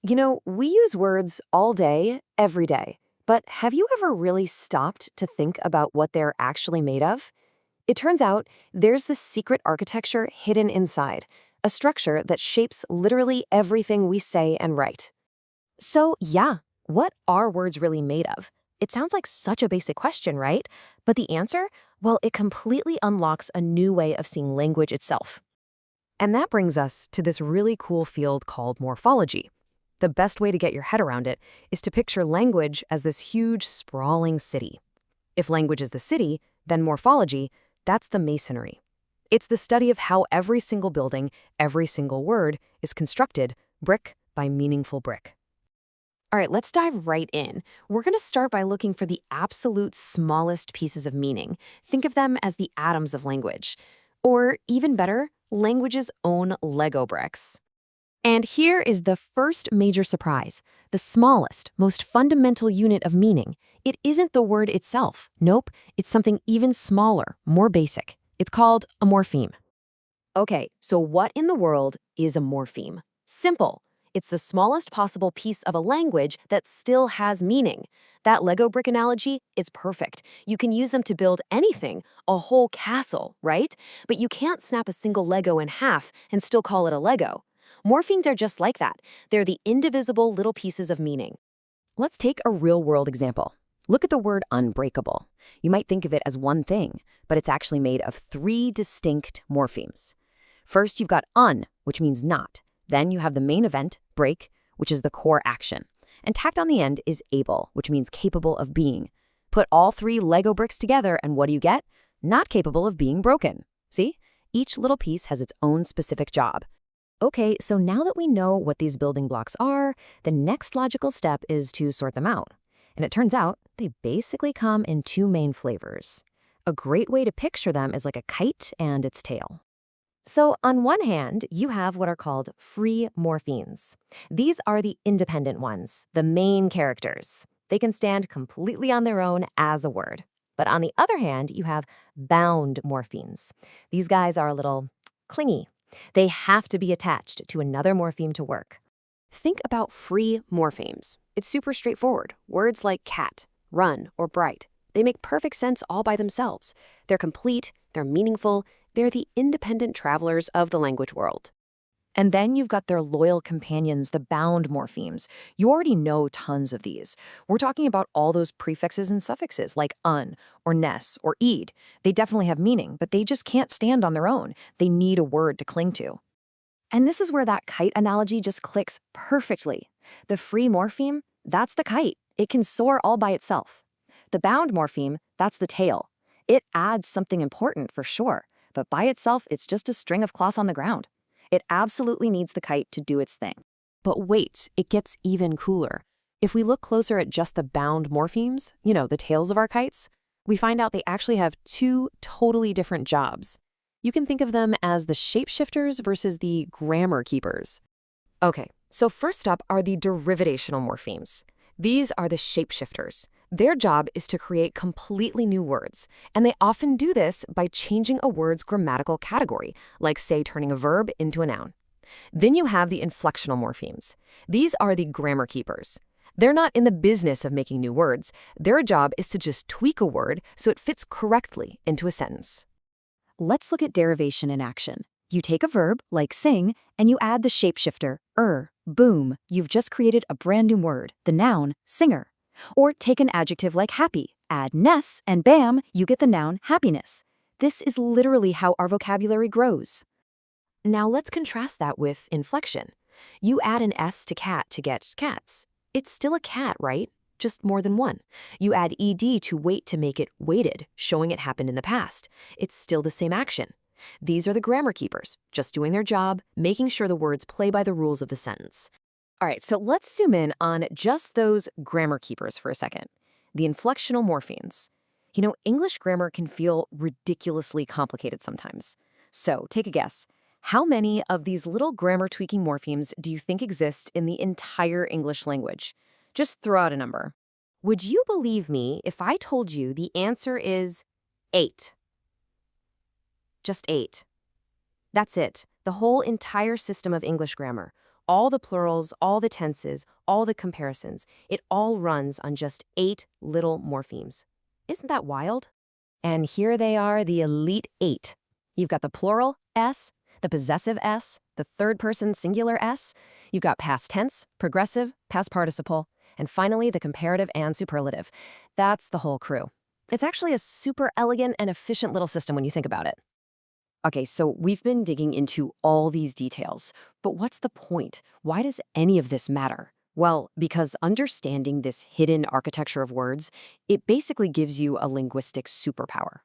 We use words all day, every day. But have you ever really stopped to think about what they're actually made of? It turns out there's this secret architecture hidden inside, a structure that shapes literally everything we say and write. So, yeah, what are words really made of? It sounds like such a basic question, right? But the answer? Well, it completely unlocks a new way of seeing language itself. And that brings us to this really cool field called morphology. The best way to get your head around it is to picture language as this huge, sprawling city. If language is the city, then morphology, that's the masonry. It's the study of how every single building, every single word, is constructed, brick by meaningful brick. All right, let's dive right in. We're going to start by looking for the absolute smallest pieces of meaning. Think of them as the atoms of language. Or, even better, language's own Lego bricks. And here is the first major surprise. The smallest, most fundamental unit of meaning. It isn't the word itself. Nope, it's something even smaller, more basic. It's called a morpheme. Okay, so what in the world is a morpheme? Simple. It's the smallest possible piece of a language that still has meaning. That Lego brick analogy is perfect. You can use them to build anything, a whole castle, right? But you can't snap a single Lego in half and still call it a Lego. Morphemes are just like that. They're the indivisible little pieces of meaning. Let's take a real-world example. Look at the word unbreakable. You might think of it as one thing, but it's actually made of 3 distinct morphemes. First, you've got un, which means not. Then you have the main event, break, which is the core action. And tacked on the end is able, which means capable of being. Put all 3 Lego bricks together, and what do you get? Not capable of being broken. See? Each little piece has its own specific job. Okay, so now that we know what these building blocks are, the next logical step is to sort them out. And it turns out they basically come in 2 main flavors. A great way to picture them is like a kite and its tail. So on one hand, you have what are called free morphemes. These are the independent ones, the main characters. They can stand completely on their own as a word. But on the other hand, you have bound morphemes. These guys are a little clingy. They have to be attached to another morpheme to work. Think about free morphemes. It's super straightforward. Words like cat, run, or bright. They make perfect sense all by themselves. They're complete, they're meaningful, they're the independent travelers of the language world. And then you've got their loyal companions, the bound morphemes. You already know tons of these. We're talking about all those prefixes and suffixes like un, or ness, or ed. They definitely have meaning, but they just can't stand on their own. They need a word to cling to. And this is where that kite analogy just clicks perfectly. The free morpheme, that's the kite. It can soar all by itself. The bound morpheme, that's the tail. It adds something important for sure, but by itself, it's just a string of cloth on the ground. It absolutely needs the kite to do its thing. But wait, it gets even cooler. If we look closer at just the bound morphemes, the tails of our kites, we find out they actually have 2 totally different jobs. You can think of them as the shapeshifters versus the grammar keepers. Okay, so first up are the derivational morphemes. These are the shapeshifters. Their job is to create completely new words, and they often do this by changing a word's grammatical category, like, say, turning a verb into a noun. Then you have the inflectional morphemes. These are the grammar keepers. They're not in the business of making new words. Their job is to just tweak a word so it fits correctly into a sentence. Let's look at derivation in action. You take a verb, like sing, and you add the shapeshifter, boom, you've just created a brand new word, the noun, singer. Or take an adjective like happy, add ness, and bam, you get the noun happiness. This is literally how our vocabulary grows. Now let's contrast that with inflection. You add an S to cat to get cats. It's still a cat, right? Just more than one. You add ed to wait to make it waited, showing it happened in the past. It's still the same action. These are the grammar keepers, just doing their job, making sure the words play by the rules of the sentence. All right, so let's zoom in on just those grammar keepers for a second. The inflectional morphemes. English grammar can feel ridiculously complicated sometimes. So take a guess. How many of these little grammar tweaking morphemes do you think exist in the entire English language? Just throw out a number. Would you believe me if I told you the answer is 8? Just 8. That's it, the whole entire system of English grammar. all the plurals, all the tenses, all the comparisons. It all runs on just 8 little morphemes. Isn't that wild? And here they are, the elite 8. You've got the plural S, the possessive S, the third-person singular S. You've got past tense, progressive, past participle, and finally the comparative and superlative. That's the whole crew. It's actually a super elegant and efficient little system when you think about it. Okay, so we've been digging into all these details, but what's the point? Why does any of this matter? Well, because understanding this hidden architecture of words, it basically gives you a linguistic superpower.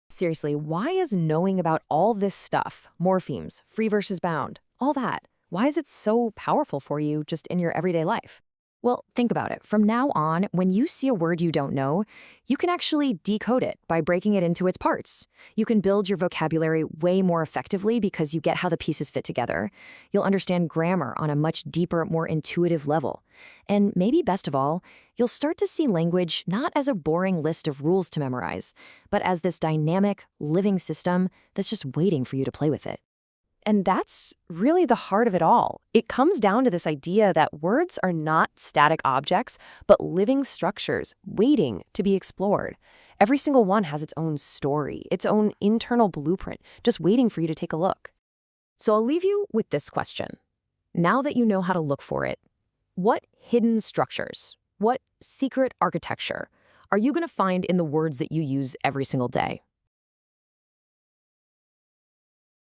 Seriously, why is knowing about all this stuff, morphemes, free versus bound, all that, why is it so powerful for you just in your everyday life? Well, think about it. From now on, when you see a word you don't know, you can actually decode it by breaking it into its parts. You can build your vocabulary way more effectively because you get how the pieces fit together. You'll understand grammar on a much deeper, more intuitive level. And maybe best of all, you'll start to see language not as a boring list of rules to memorize, but as this dynamic, living system that's just waiting for you to play with it. And that's really the heart of it all. It comes down to this idea that words are not static objects, but living structures waiting to be explored. Every single one has its own story, its own internal blueprint, just waiting for you to take a look. So I'll leave you with this question. Now that you know how to look for it, what hidden structures, what secret architecture are you going to find in the words that you use every single day?